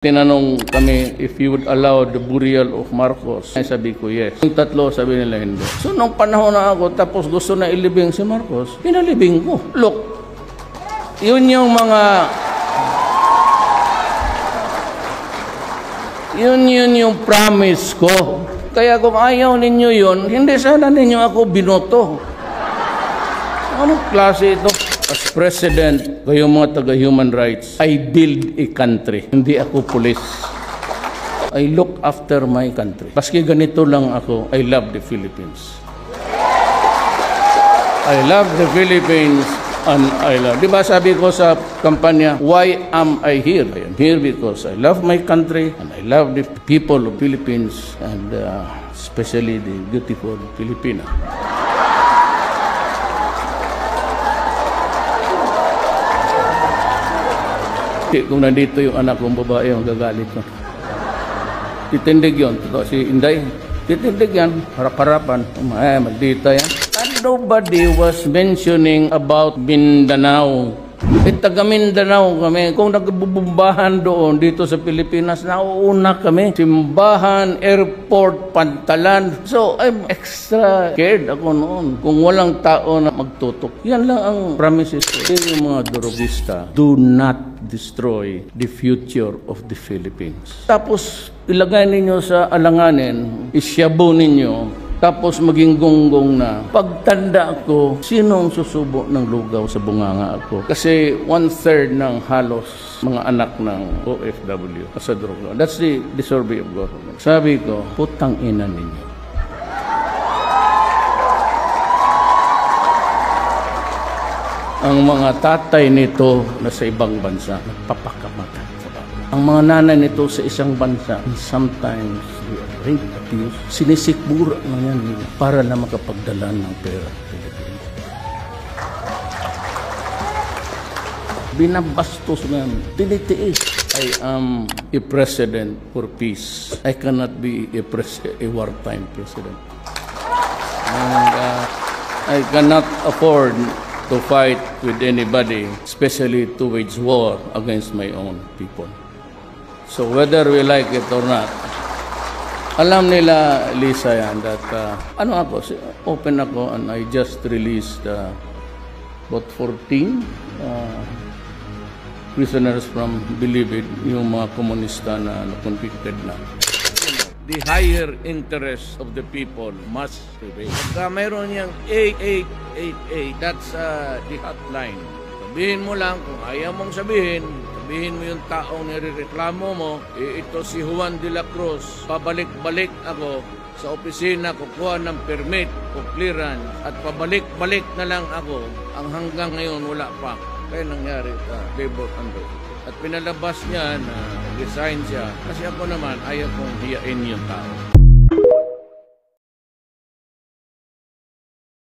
Tinanong kami if you would allow the burial of Marcos. Ay, sabi ko, yes. Yung tatlo, sabi nila hindi. So, nung panahon na ako, tapos gusto na ilibing si Marcos, pinalibing ko. Look, yun yung mga... Yun yung promise ko. Kaya kung ayaw ninyo yun, hindi sana ninyo ako binoto. Anong klase ito? As president, kayong mga taga-human rights, I build a country. Hindi ako police. I look after my country. Paski ganito lang ako, I love the Philippines. I love the Philippines and I love... Diba sabi ko sa kampanya, why am I here? I am here because I love my country and I love the people of Philippines and especially the beautiful Filipina. Kung nandito yung anak kong babae, ang gagalit ko. Titindig yun. Si Inday, titindig yan. Harap-harapan. Maldita yan. And nobody was mentioning about Mindanao. Taga Mindanao kami. Kung nagbubumbahan doon dito sa Pilipinas, nauuna kami. Simbahan, airport, Pantalan. So, I'm extra scared ako noon. Kung walang tao na magtutok. Yan lang ang promises ko. Yung mga durugista, do not destroy the future of the Philippines. Tapos, ilagay ninyo sa alanganin, isyabo ninyo, tapos maging gonggong na. Pagtanda ko, sino ang susubo ng lugaw sa bunganga ako? Kasi 1/3 ng halos mga anak ng OFW sa droga. That's the survey of government. Sabi ko, putang ina ninyo. Ang mga tatay nito na sa ibang bansa, nagpapakamatay sa bata. Ang mga nanay nito sa isang bansa, sometimes they are rape, abuse, sinisikmura na yan para na makapagdala ng pera. Binabastos na yan, tinitiis. I am a president for peace. I cannot be a wartime president. And I cannot afford to fight with anybody, especially to wage war against my own people. So whether we like it or not, alam nila, Lisa, yan, that open ako and I just released about 14 prisoners from Bilibid, yung mga komunista na convicted na. The higher interest of the people must prevail. Pagka mayroon niyang 8888, that's the hotline. Sabihin mo lang, kung ayaw mong sabihin mo yung taong nirereklamo mo, ito si Juan de la Cruz, pabalik-balik ako sa opisina, kukuha ng permit o clearance, at pabalik-balik na lang ako, ang hanggang ngayon wala pa. Kaya nangyari sa labor under. At pinalabas niya na resign siya kasi ako naman ayaw kong hiyain yung tao.